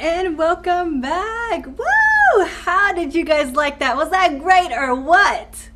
and welcome back. Woo! How did you guys like that? Was that great or what?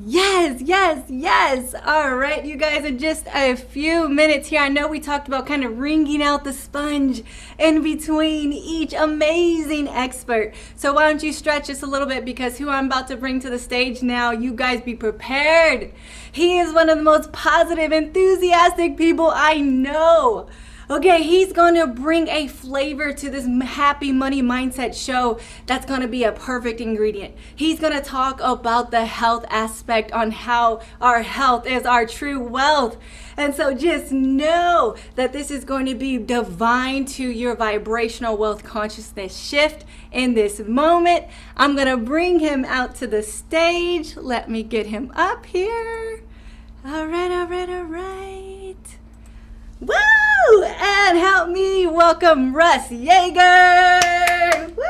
Yes, yes, yes. All right, you guys, in just a few minutes here, I know we talked about kind of wringing out the sponge in between each amazing expert. So why don't you stretch just a little bit, because who I'm about to bring to the stage now, you guys be prepared. He is one of the most positive, enthusiastic people I know. Okay, he's going to bring a flavor to this happy money mindset show that's going to be a perfect ingredient. He's going to talk about the health aspect on how our health is our true wealth. And so just know that this is going to be divine to your vibrational wealth consciousness shift in this moment. I'm going to bring him out to the stage. Let me get him up here. All right, all right, all right. Woo! And help me welcome Russ Yeager. Woo!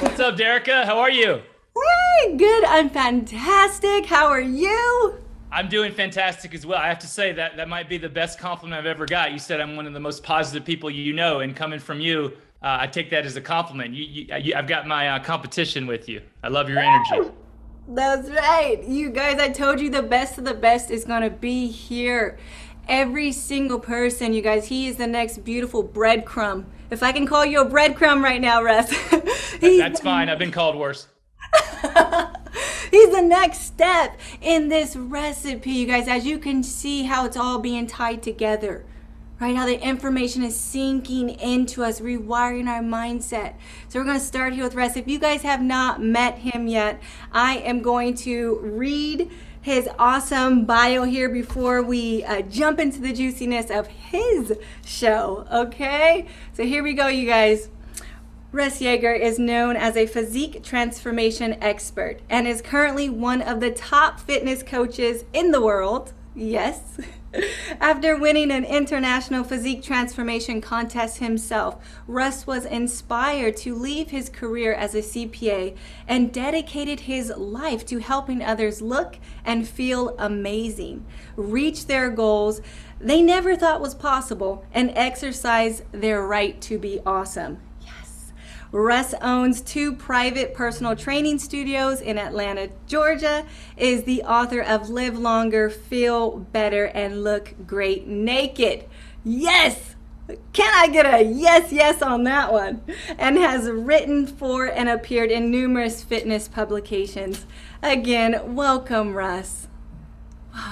What's up, Derica? How are you? Hey, good. I'm fantastic. How are you? I'm doing fantastic as well. I have to say that might be the best compliment I've ever got. You said I'm one of the most positive people you know, and coming from you, I take that as a compliment. I've got my competition with you. I love your energy. That's right. You guys, I told you the best of the best is going to be here. Every single person, you guys, he is the next beautiful breadcrumb. If I can call you a breadcrumb right now, Russ. That's fine. I've been called worse. He's the next step in this recipe, you guys, as you can see how it's all being tied together, right? How the information is sinking into us, rewiring our mindset. So we're going to start here with Russ. If you guys have not met him yet, I am going to read his awesome bio here before we jump into the juiciness of his show, okay? So here we go, you guys. Russ Yeager is known as a physique transformation expert and is currently one of the top fitness coaches in the world. Yes. After winning an international physique transformation contest himself, Russ was inspired to leave his career as a CPA and dedicated his life to helping others look and feel amazing, reach their goals they never thought was possible, and exercise their right to be awesome. Russ owns 2 private personal training studios in Atlanta, Georgia, is the author of Live Longer, Feel Better, and Look Great Naked. Yes! Can I get a yes, yes on that one? And has written for and appeared in numerous fitness publications. Again, welcome, Russ.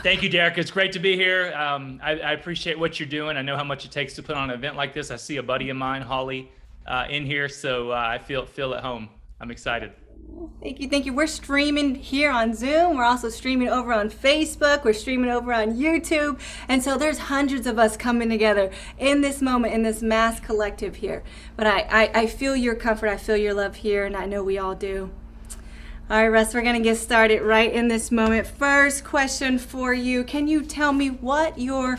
Thank you, Derek. It's great to be here. I appreciate what you're doing. I know how much it takes to put on an event like this. I see a buddy of mine, Holly, in here, so I feel at home. I'm excited. Thank you, thank you. We're streaming here on Zoom. We're also streaming over on Facebook. We're streaming over on YouTube. And so there's hundreds of us coming together in this moment, in this mass collective here. But I feel your comfort. I feel your love here, and I know we all do. All right, Russ, we're going to get started right in this moment. First question for you. Can you tell me what your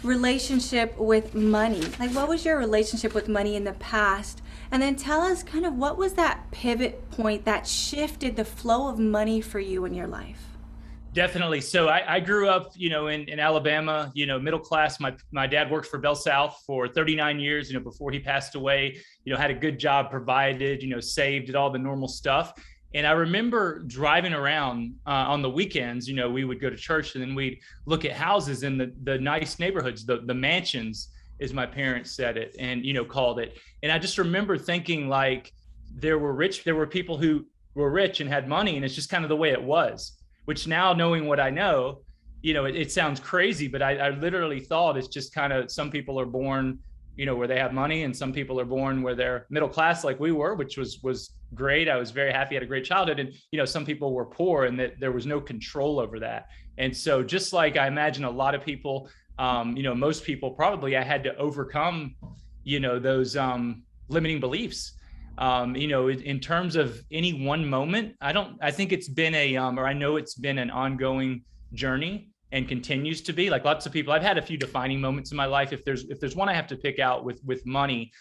relationship with money, like what was your relationship with money in the past? And then tell us kind of what was that pivot point that shifted the flow of money for you in your life? Definitely. So I grew up, in Alabama, middle class. My dad worked for Bell South for 39 years, before he passed away, had a good job, provided, saved, did all the normal stuff. And I remember driving around on the weekends, we would go to church and then we'd look at houses in the nice neighborhoods, the mansions, as my parents said it, and, called it. And I just remember thinking, like, there were people who were rich and had money, and it's just kind of the way it was, which now, knowing what I know, it sounds crazy, but I literally thought it's just kind of, some people are born, where they have money, and some people are born where they're middle class, like we were, which was great. I was very happy, had a great childhood. And, some people were poor, and that there was no control over that. And so just like I imagine a lot of people, most people probably, I had to overcome, those limiting beliefs. In terms of any one moment, I think it's been I know it's been an ongoing journey, and continues to be. Like lots of people, I've had a few defining moments in my life. If there's one I have to pick out with money,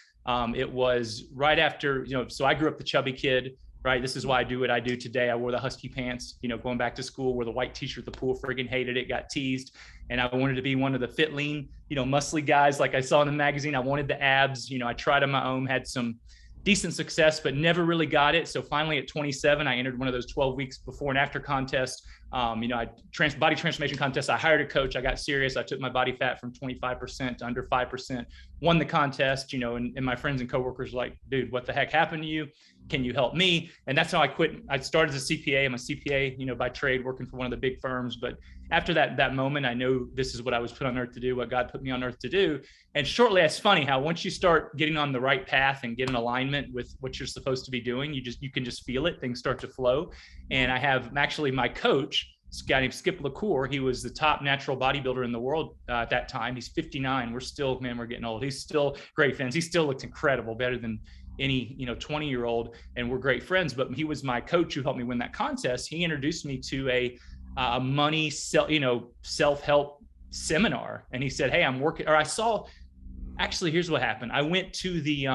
it was right after, so I grew up the chubby kid, right? This is why I do what I do today. I wore the husky pants, going back to school, wore the white t-shirt at the pool, friggin' hated it, got teased. And I wanted to be one of the fit, lean, muscly guys like I saw in the magazine. I wanted the abs. I tried on my own, had some decent success, but never really got it. So finally at 27, I entered one of those 12 weeks before and after contests. Body transformation contest. I hired a coach. I got serious. I took my body fat from 25% to under 5%, won the contest, and my friends and coworkers were like, dude, what the heck happened to you? Can you help me? And that's how I quit. I started as a CPA. I'm a CPA, by trade, working for one of the big firms. But after that moment, I knew this is what I was put on earth to do, what God put me on earth to do. And shortly, it's funny how once you start getting on the right path and get in alignment with what you're supposed to be doing, you can just feel it. Things start to flow. And I have actually my coach, this guy named Skip LaCour. He was the top natural bodybuilder in the world at that time. He's 59. We're getting old. He's still great friends. He still looks incredible, better than any 20-year-old, and we're great friends. But he was my coach who helped me win that contest. He introduced me to a money self-help seminar, and he said, hey, here's what happened. I went to the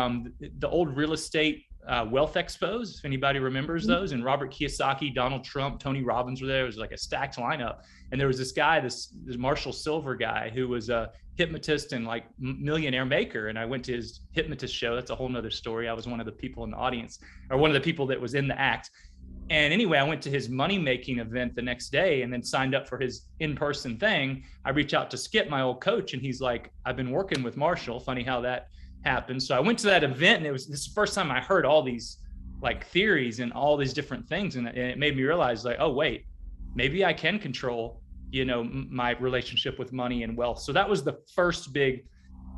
old real estate wealth expos, if anybody remembers those, and Robert Kiyosaki, Donald Trump, Tony Robbins were there. It was like a stacked lineup. And there was this guy, this Marshall Silver guy, who was a hypnotist and like millionaire maker. And I went to his hypnotist show. That's a whole nother story. I was one of the people in the audience, or one of the people that was in the act. And anyway, I went to his money making event the next day and then signed up for his in-person thing. I reached out to Skip, my old coach, and he's like, I've been working with Marshall. Funny how that happened. So I went to that event, and this is the first time I heard all these like theories and all these different things. And it made me realize, like, oh, wait, maybe I can control, my relationship with money and wealth. So that was the first big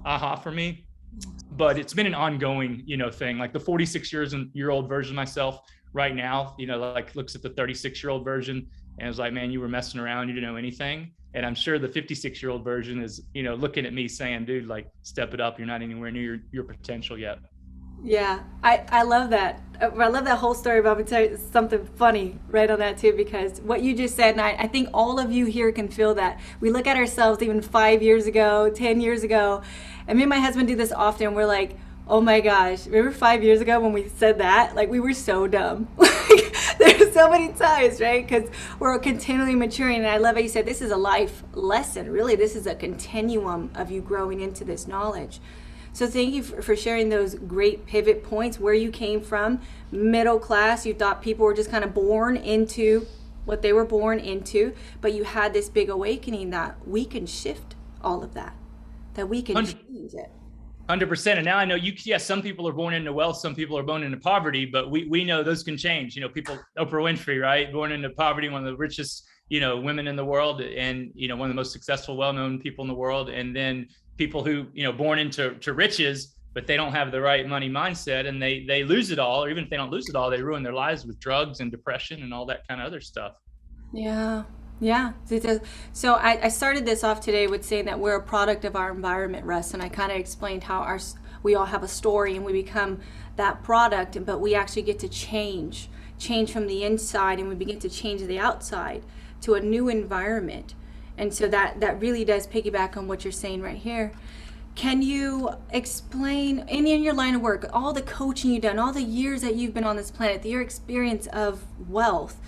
aha for me. But it's been an ongoing, thing. Like the 46-year-old version of myself right now, like looks at the 36-year-old version and is like, man, you were messing around. You didn't know anything. And I'm sure the 56-year-old version is, looking at me saying, dude, like, step it up. You're not anywhere near your potential yet. Yeah, I love that. I love that whole story, but I'm going to tell you something funny right on that too, because what you just said, and I think all of you here can feel that. We look at ourselves even 5 years ago, 10 years ago, and me and my husband do this often. We're like, oh my gosh, remember 5 years ago when we said that? Like, we were so dumb. There's so many times, right? Because we're continually maturing. And I love how you said this is a life lesson. Really, this is a continuum of you growing into this knowledge. So thank you for sharing those great pivot points, where you came from, middle class. You thought people were just kind of born into what they were born into, but you had this big awakening that we can shift all of that we can change it. 100%. And now I know some people are born into wealth, some people are born into poverty, but we know those can change. People, Oprah Winfrey, right? Born into poverty, one of the richest, women in the world, and, one of the most successful, well-known people in the world. And then people who, born into riches, but they don't have the right money mindset, and they lose it all. Or even if they don't lose it all, they ruin their lives with drugs and depression and all that kind of other stuff. Yeah. Yeah. So I started this off today with saying that we're a product of our environment, Russ, and I kind of explained how we all have a story and we become that product, but we actually get to change from the inside, and we begin to change the outside to a new environment. And so that really does piggyback on what you're saying right here. Can you explain, in your line of work, all the coaching you've done, all the years that you've been on this planet, your experience of wealth,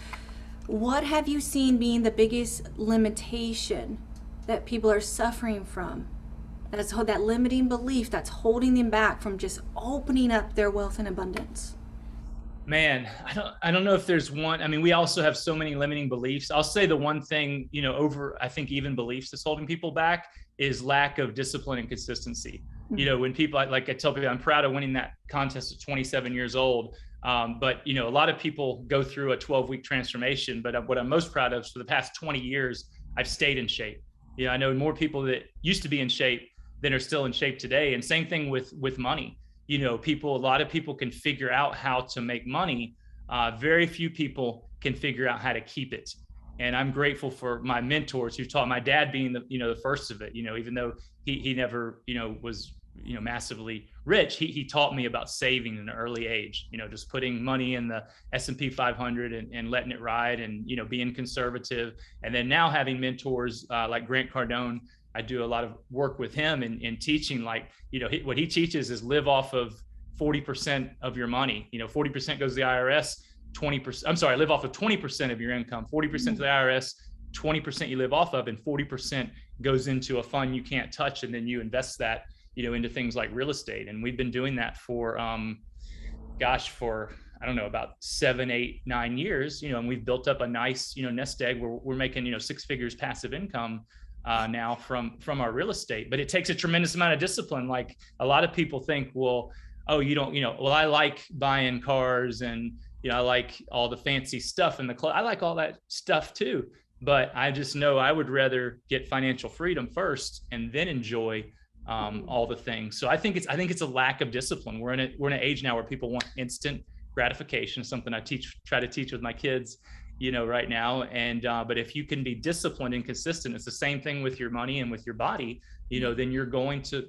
what have you seen being the biggest limitation that people are suffering from? That's that limiting belief that's holding them back from just opening up their wealth and abundance. Man, I don't know if there's one. I mean, we also have so many limiting beliefs. I'll say the one thing, over, I think, even beliefs that's holding people back is lack of discipline and consistency. Mm-hmm. When people, like I tell people, I'm proud of winning that contest at 27 years old. But, a lot of people go through a 12-week transformation, but what I'm most proud of is for the past 20 years, I've stayed in shape. I know more people that used to be in shape than are still in shape today. And same thing with money. A lot of people can figure out how to make money. Very few people can figure out how to keep it. And I'm grateful for my mentors who taught, my dad being the first of it, even though he never, was, massively rich, he taught me about saving in an early age, just putting money in the S&P 500 and letting it ride, and, being conservative. And then now having mentors like Grant Cardone, I do a lot of work with him in teaching, like, what he teaches is live off of 40% of your money. 40% goes to the IRS, 20%, I'm sorry, live off of 20% of your income, 40% to the IRS, 20% you live off of, and 40% goes into a fund you can't touch. And then you invest that, into things like real estate. And we've been doing that for, for, I don't know, about 7, 8, 9 years, and we've built up a nice, nest egg where we're making, 6 figures passive income now from our real estate. But it takes a tremendous amount of discipline. Like a lot of people think, well, oh, you don't, well, I like buying cars and, I like all the fancy stuff in the club. I like all that stuff too. But I just know I would rather get financial freedom first and then enjoy all the things. So I think it's a lack of discipline. We're in an age now where people want instant gratification, something I try to teach with my kids, right now. And but if you can be disciplined and consistent, it's the same thing with your money and with your body, then you're going to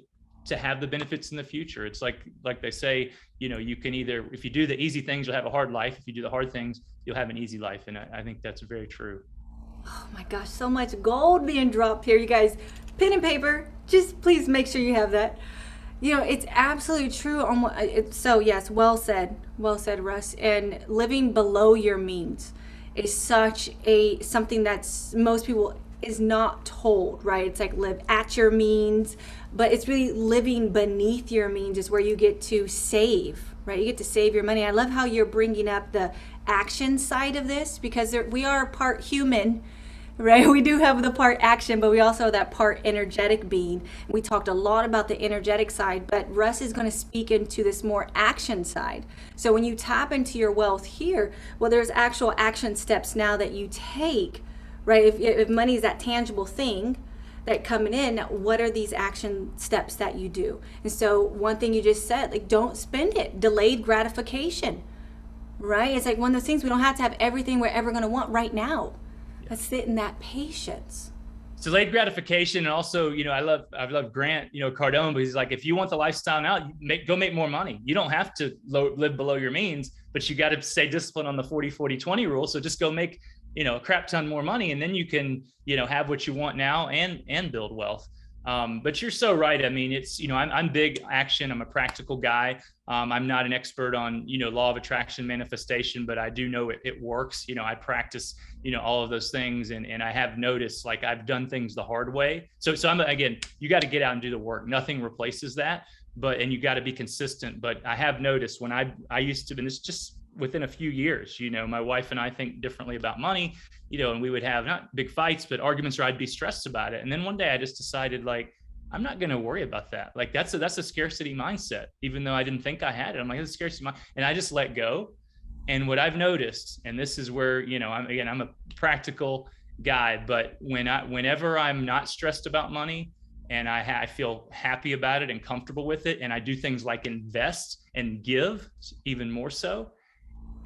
have the benefits in the future. It's like they say, you can either, if you do the easy things, you'll have a hard life. If you do the hard things, you'll have an easy life. And I think that's very true. Oh my gosh, so much gold being dropped here, you guys. Pen and paper, just please make sure you have that. It's absolutely true. So yes, well said, Russ. And living below your means is something that's most people is not told, right? It's like live at your means, but it's really living beneath your means is where you get to save, right? You get to save your money. I love how you're bringing up the action side of this, because we are part human, right? We do have the part action, but we also have that part energetic being. We talked a lot about the energetic side, but Russ is going to speak into this more action side. So when you tap into your wealth here, well, there's actual action steps now that you take, right? If money is that tangible thing that coming in, what are these action steps that you do? And so one thing you just said, like, don't spend it. Delayed gratification, right? It's like one of those things, we don't have to have everything we're ever going to want right now. Let's sit in that patience. Delayed gratification. And also, I love Grant, Cardone, but he's like, if you want the lifestyle now, go make more money. You don't have to live below your means, but you got to stay disciplined on the 40-40-20 rule. So just go make, a crap ton more money, and then you can, have what you want now and build wealth. But you're so right. I mean, it's, I'm big action. I'm a practical guy. I'm not an expert on, law of attraction, manifestation, but I do know it works. I practice, all of those things. And I have noticed, like, I've done things the hard way. So again, you got to get out and do the work. Nothing replaces that, and you got to be consistent. But I have noticed when I used to, and it's just within a few years, my wife and I think differently about money, and we would have not big fights, but arguments where I'd be stressed about it. And then one day I just decided, like, I'm not going to worry about that. Like, that's a scarcity mindset, even though I didn't think I had it. I'm like, it's a scarcity mind. And I just let go. And what I've noticed, and this is where, I'm a practical guy, but whenever I'm not stressed about money and I feel happy about it and comfortable with it, and I do things like invest and give even more so,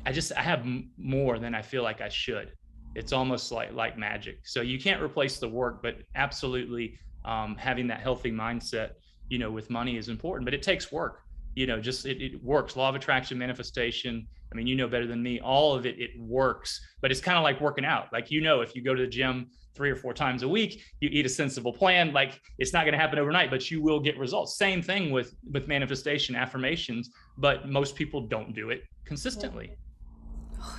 I have more than I feel like I should. It's almost like magic. So you can't replace the work, but absolutely having that healthy mindset, with money is important, but it takes work. It works. Law of attraction, manifestation. I mean, better than me, all of it works, but it's kind of like working out. Like, if you go to the gym 3 or 4 times a week, you eat a sensible plan, like, it's not going to happen overnight, but you will get results. Same thing with manifestation, affirmations, but most people don't do it consistently. Yeah.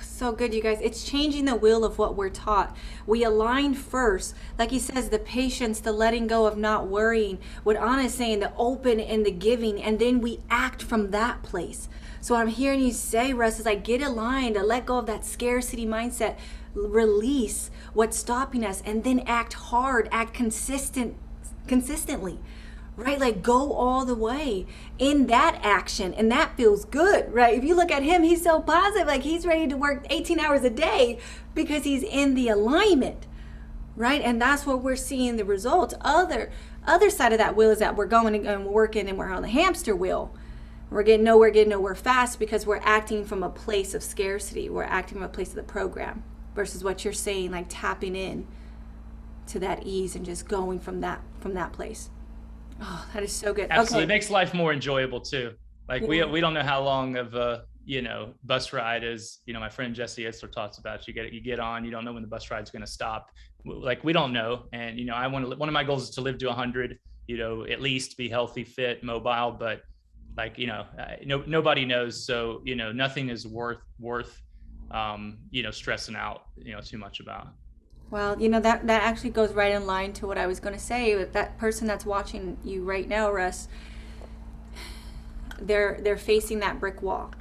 So good, you guys. It's changing the wheel of what we're taught. We align first, like he says, the patience, the letting go of not worrying, what Anna's saying, the open and the giving, and then we act from that place. So what I'm hearing you say, Russ, is like, get aligned, let go of that scarcity mindset, release what's stopping us, and then act hard, act consistently. Right? Like, go all the way in that action, and that feels good, right? If you look at him, he's so positive, like he's ready to work 18 hours a day because he's in the alignment, right? And that's what we're seeing the results. Other side of that wheel is that we're going and working and we're on the hamster wheel. We're getting nowhere fast because we're acting from a place of scarcity. We're acting from a place of the program versus what you're saying, like tapping in to that ease and just going from that place. Oh, that is so good. Absolutely. Okay. It makes life more enjoyable too. Like, yeah. we don't know how long of a, bus ride is, my friend Jesse Itzler talks about, you get on, you don't know when the bus ride's going to stop. Like, we don't know. And, one of my goals is to live to 100, at least be healthy, fit, mobile, but like, nobody knows. So, nothing is worth stressing out, too much about. Well, that actually goes right in line to what I was going to say. That person that's watching you right now, Russ, they're facing that brick wall.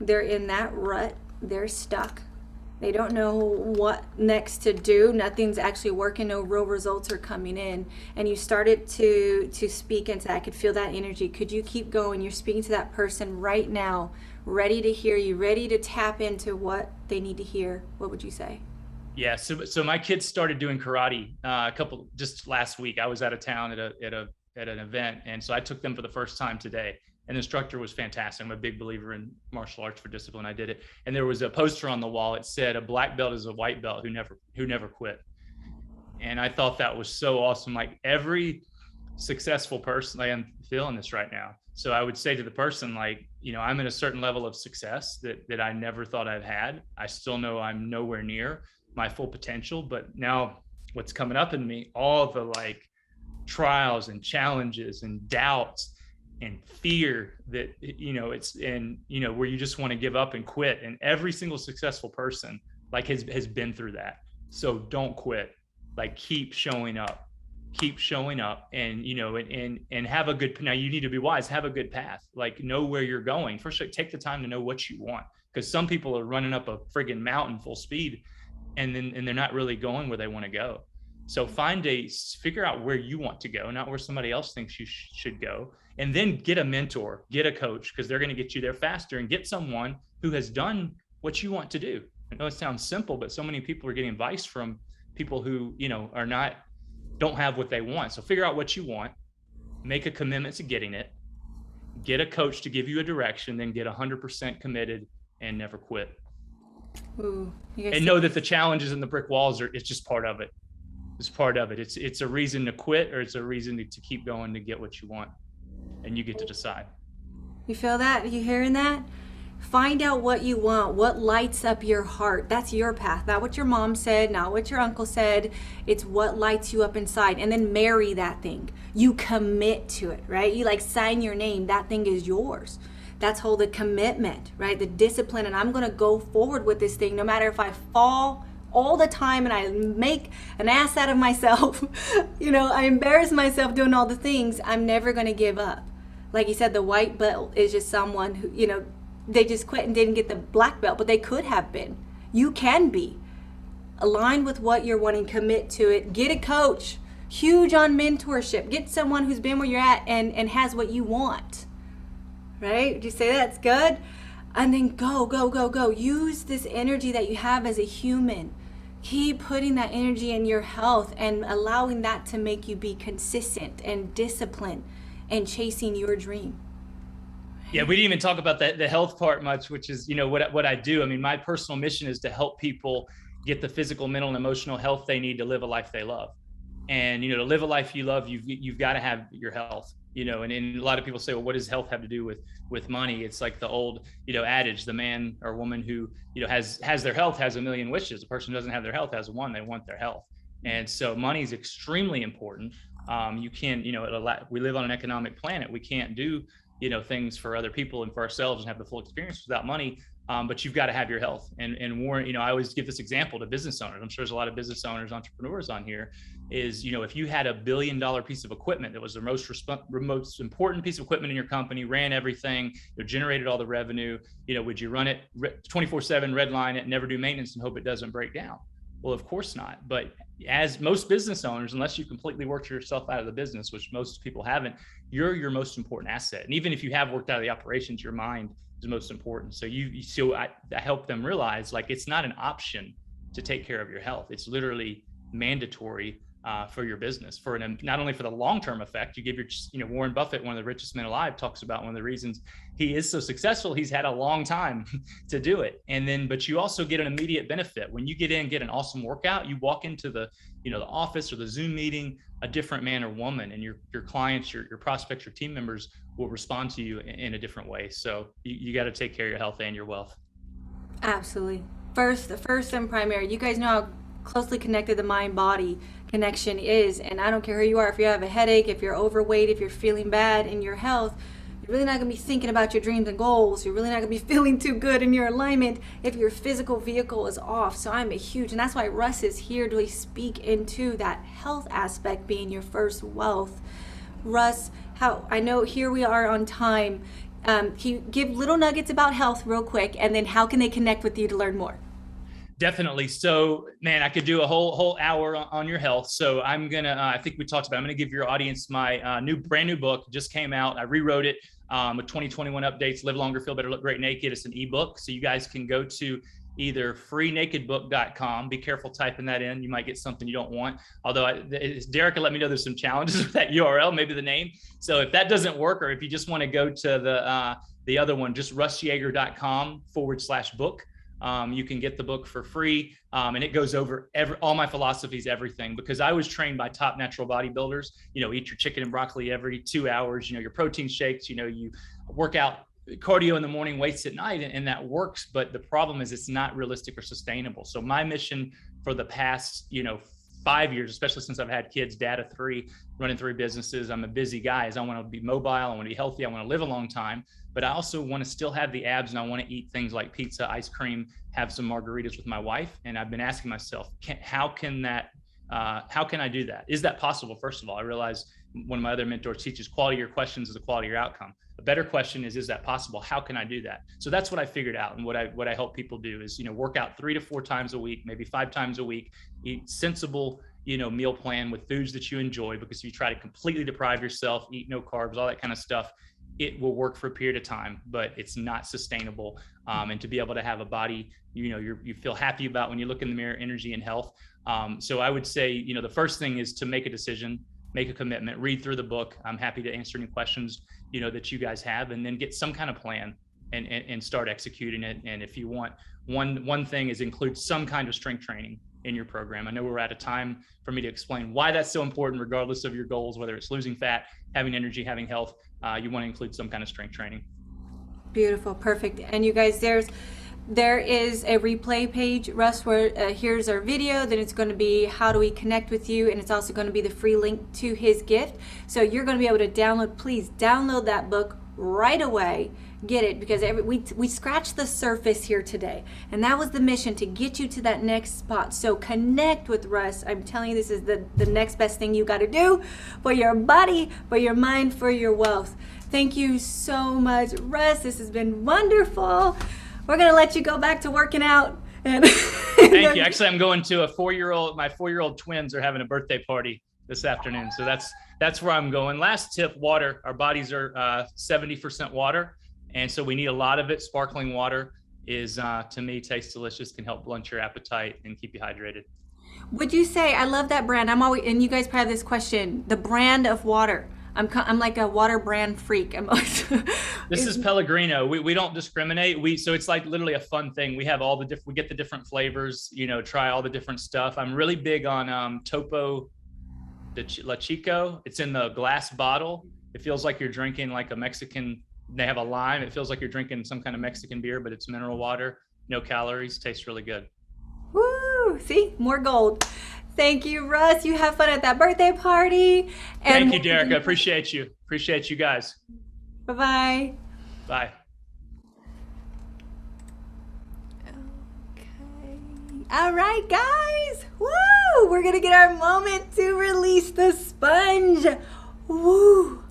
They're in that rut. They're stuck. They don't know what next to do. Nothing's actually working. No real results are coming in. And you started to speak into that. I could feel that energy. Could you keep going? You're speaking to that person right now, ready to hear you, ready to tap into what they need to hear. What would you say? Yeah. So my kids started doing karate just last week. I was out of town at an event, and so I took them for the first time today. And the instructor was fantastic. I'm a big believer in martial arts for discipline. I did it, and there was a poster on the wall. It said, "A black belt is a white belt who never quit." And I thought that was so awesome. Like every successful person, I am feeling this right now. So I would say to the person, like, I'm at a certain level of success that I never thought I'd had. I still know I'm nowhere near my full potential, but now what's coming up in me, all the like trials and challenges and doubts and fear that, where you just want to give up and quit. And every single successful person like has been through that. So don't quit, like keep showing up and, and have a good, now you need to be wise, have a good path, like know where you're going. First, take the time to know what you want. Because some people are running up a friggin' mountain full speed and they're not really going where they want to go. So figure out where you want to go, not where somebody else thinks you should go. And then get a mentor, get a coach, because they're going to get you there faster, and get someone who has done what you want to do. I know it sounds simple, but so many people are getting advice from people who, don't have what they want. So figure out what you want, make a commitment to getting it, get a coach to give you a direction, then get 100% committed and never quit. Ooh, and know that the challenges and the brick walls it's just part of it. It's part of it. It's a reason to quit, or it's a reason to keep going to get what you want, and you get to decide. You feel that? You hearing that? Find out what you want, what lights up your heart. That's your path. Not what your mom said, not what your uncle said. It's what lights you up inside. And then marry that thing. You commit to it, right? You like sign your name. That thing is yours. That's whole the commitment, right? The discipline. And I'm going to go forward with this thing no matter if I fall all the time and I make an ass out of myself. I embarrass myself doing all the things. I'm never going to give up. Like you said, the white belt is just someone who, they just quit and didn't get the black belt, but they could have been. You can be. Align with what you're wanting, commit to it. Get a coach. Huge on mentorship. Get someone who's been where you're at and has what you want. Right? Would you say that's good? And then go. Use this energy that you have as a human. Keep putting that energy in your health and allowing that to make you be consistent and disciplined and chasing your dream. Yeah, we didn't even talk about the health part much, which is, what I do. I mean, my personal mission is to help people get the physical, mental, and emotional health they need to live a life they love. And, to live a life you love, you've got to have your health, and a lot of people say, well, what does health have to do with money? It's like the old, adage, the man or woman who, has their health has a million wishes. The person who doesn't have their health has one, they want their health. And so money is extremely important. You can't, we live on an economic planet. We can't do things for other people and for ourselves and have the full experience without money. But you've got to have your health. And Warren, I always give this example to business owners. I'm sure there's a lot of business owners, entrepreneurs on here. Is, if you had $1 billion piece of equipment that was the most important piece of equipment in your company, ran everything, generated all the revenue, would you run it 24/7, redline it, never do maintenance and hope it doesn't break down? Well, of course not. But as most business owners, unless you completely worked yourself out of the business, which most people haven't, you're your most important asset. And even if you have worked out of the operations, your mind is most important. So I help them realize, like, it's not an option to take care of your health. It's literally mandatory for your business, not only for the long-term effect. You give Warren Buffett, one of the richest men alive, talks about one of the reasons he is so successful. He's had a long time to do it. And then, but you also get an immediate benefit. When you get an awesome workout, you walk into the office or the Zoom meeting, a different man or woman, and your clients, your prospects, your team members will respond to you in a different way. So you got to take care of your health and your wealth. Absolutely. First and primary. You guys know how closely connected the mind-body connection is, and I don't care who you are. If you have a headache, if you're overweight, if you're feeling bad in your health, You're really not going to be thinking about your dreams and goals. You're really not going to be feeling too good in your alignment if your physical vehicle is off. So I'm a huge, and that's why Russ is here to speak into that health aspect being your first wealth. Russ, how I know here we are on time. Can you give little nuggets about health real quick, and then how can they connect with you to learn more? Definitely. So, man, I could do a whole hour on your health. So I'm gonna. I think we talked about. I'm gonna give your audience my brand new book. Just came out. I rewrote it with 2021 updates. Live longer, feel better, look great naked. It's an ebook, so you guys can go to either freenakedbook.com. Be careful typing that in. You might get something you don't want. Although Derek let me know there's some challenges with that URL, maybe the name. So if that doesn't work, or if you just want to go to the other one, just russyeager.com/book. You can get the book for free, and it goes over all my philosophies, everything, because I was trained by top natural bodybuilders. Eat your chicken and broccoli every 2 hours. Your protein shakes. You work out, cardio in the morning, weights at night, and that works. But the problem is it's not realistic or sustainable. So my mission for the past 5 years, especially since I've had kids, dad of 3, running 3 businesses. I'm a busy guy. I want to be mobile. I want to be healthy. I want to live a long time, but I also want to still have the abs, and I want to eat things like pizza, ice cream, have some margaritas with my wife. And I've been asking myself, how can I do that? Is that possible? First of all, I realize one of my other mentors teaches quality of your questions is the quality of your outcome. A better question is that possible? How can I do that? So that's what I figured out. And what I help people do is, work out 3 to 4 times a week, maybe 5 times a week, eat sensible, meal plan with foods that you enjoy, because if you try to completely deprive yourself, eat no carbs, all that kind of stuff, it will work for a period of time, but it's not sustainable. And to be able to have a body, you feel happy about when you look in the mirror, energy and health. So I would say, the first thing is to make a decision, make a commitment, read through the book. I'm happy to answer any questions, that you guys have, and then get some kind of plan and start executing it. And if you want, one thing is include some kind of strength training in your program. I know we're out of time for me to explain why that's so important, regardless of your goals, whether it's losing fat, having energy, having health, you want to include some kind of strength training. Beautiful. Perfect. And you guys, there is a replay page, Russ, where here's our video, then it's going to be how do we connect with you, and it's also going to be the free link to his gift. So you're going to be able to please download that book right away. Get it, because we scratched the surface here today, and that was the mission, to get you to that next spot. So connect with Russ. I'm telling you, this is the next best thing you got to do for your body, for your mind, for your wealth. Thank you so much, Russ. This has been wonderful. We're gonna let you go back to working out. And Thank you. Actually, I'm going to my 4-year-old twins are having a birthday party this afternoon, so that's where I'm going. Last tip: water. Our bodies are 70% water. And so we need a lot of it. Sparkling water is, to me, tastes delicious, can help blunt your appetite and keep you hydrated. Would you say, I love that brand. I'm always, and you guys probably have this question, the brand of water. I'm like a water brand freak. This is Pellegrino. We don't discriminate. So it's like literally a fun thing. We have we get the different flavors, try all the different stuff. I'm really big on Topo La Chico. It's in the glass bottle. It feels like you're drinking like a Mexican. They have a lime. It feels like you're drinking some kind of Mexican beer, but it's mineral water, no calories, tastes really good. Woo! See, more gold. Thank you, Russ. You have fun at that birthday party. And thank you, Derek. I appreciate you. Appreciate you guys. Bye-bye. Bye. Okay. All right, guys. Woo! We're going to get our moment to release the sponge. Woo!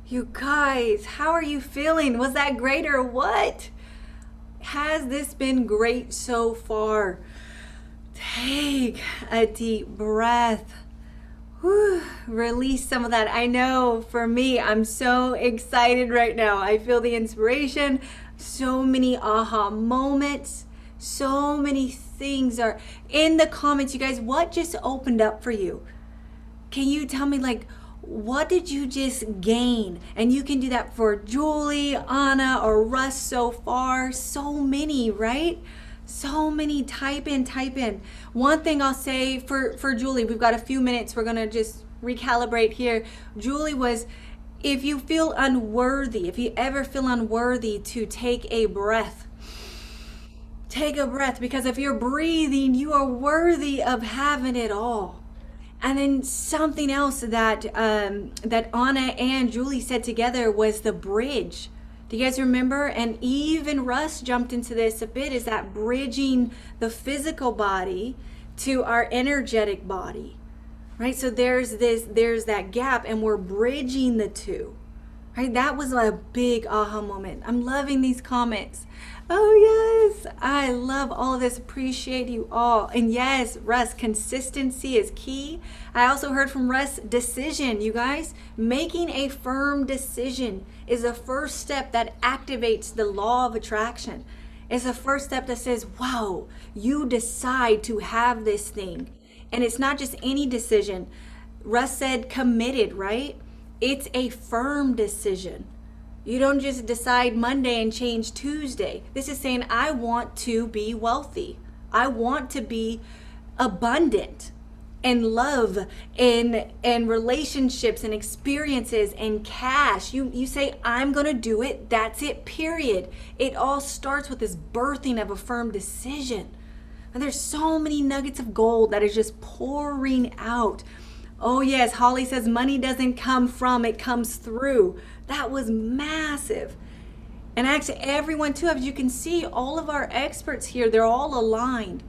You guys, how are you feeling? Was that great or what? Has this been great so far? Take a deep breath. Whew. Release some of that. I know for me, I'm so excited right now. I feel the inspiration. So many aha moments. So many things are in the comments. You guys, what just opened up for you? Can you tell me, what did you just gain? And you can do that for Julie, Anna, or Russ so far. So many, right? So many. Type in. One thing I'll say for Julie, we've got a few minutes. We're going to just recalibrate here. Julie was, if you feel unworthy, if you ever feel unworthy, to take a breath. Take a breath, because if you're breathing, you are worthy of having it all. And then something else that that Anna and Julie said together was the bridge. Do you guys remember? And even Russ jumped into this a bit, is that bridging the physical body to our energetic body, right? So there's that gap, and we're bridging the two, right? That was a big aha moment. I'm loving these comments. Oh yes, I love all of this. Appreciate you all. And yes, Russ, consistency is key. I also heard from Russ, decision. You guys, making a firm decision is the first step that activates the law of attraction. It's the first step that says, wow, you decide to have this thing. And it's not just any decision. Russ said committed, right? It's a firm decision. You don't just decide Monday and change Tuesday. This is saying, I want to be wealthy. I want to be abundant in love, in relationships and experiences and cash. You say, I'm going to do it. That's it, period. It all starts with this birthing of a firm decision. And there's so many nuggets of gold that is just pouring out. Oh yes, Holly says money doesn't come from, it comes through. That was massive. And actually everyone too, as you can see, all of our experts here, they're all aligned.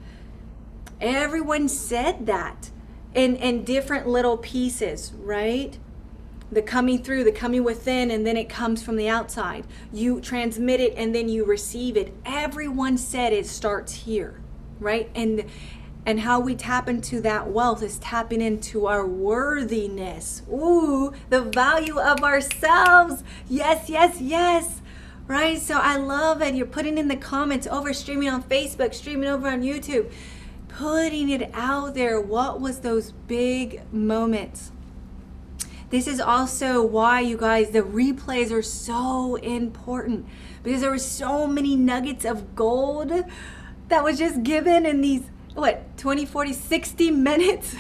Everyone said that in different little pieces, right? The coming through, the coming within, and then it comes from the outside. You transmit it and then you receive it. Everyone said it starts here, right? And how we tap into that wealth is tapping into our worthiness. Ooh, the value of ourselves. Yes, yes, yes. Right? So I love it. You're putting in the comments over, streaming on Facebook, streaming over on YouTube, putting it out there. What was those big moments? This is also why, you guys, the replays are so important, because there were so many nuggets of gold that was just given in these 20, 40, 60 minutes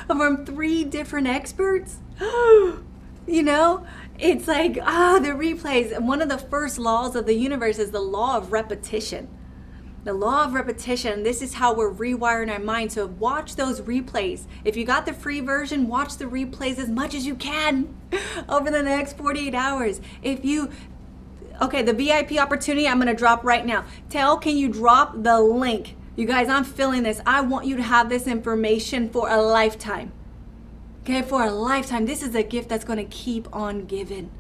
from 3 different experts. You know, it's like, the replays. And one of the first laws of the universe is the law of repetition. The law of repetition. This is how we're rewiring our mind. So watch those replays. If you got the free version, watch the replays as much as you can over the next 48 hours. Okay, the VIP opportunity I'm going to drop right now. Can you drop the link? You guys, I'm feeling this. I want you to have this information for a lifetime. Okay, for a lifetime. This is a gift that's going to keep on giving.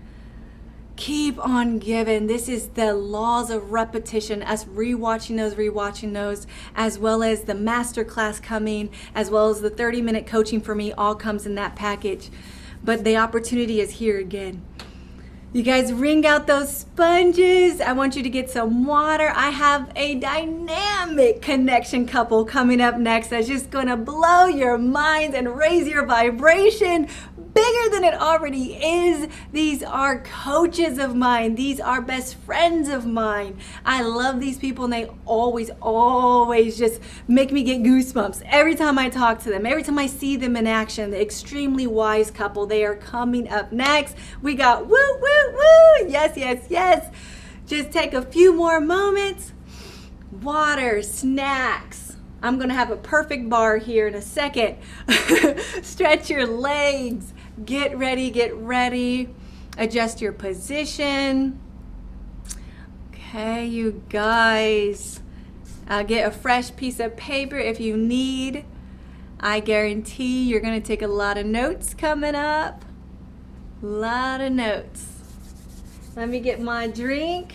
Keep on giving. This is the laws of repetition, us rewatching those, as well as the masterclass coming, as well as the 30-minute coaching for me, all comes in that package. But the opportunity is here again. You guys, wring out those sponges. I want you to get some water. I have a dynamic connection couple coming up next that's just going to blow your minds and raise your vibration bigger than it already is. These are coaches of mine. These are best friends of mine. I love these people, and they always just make me get goosebumps every time I talk to them, every time I see them in action. The extremely wise couple, they are coming up next. We got woo, woo, woo. Yes, yes, yes. Just take a few more moments. Water, snacks. I'm going to have a perfect bar here in a second. Stretch your legs. Get ready. Adjust your position. Okay, you guys. Get a fresh piece of paper if you need. I guarantee you're going to take a lot of notes coming up. A lot of notes. Let me get my drink.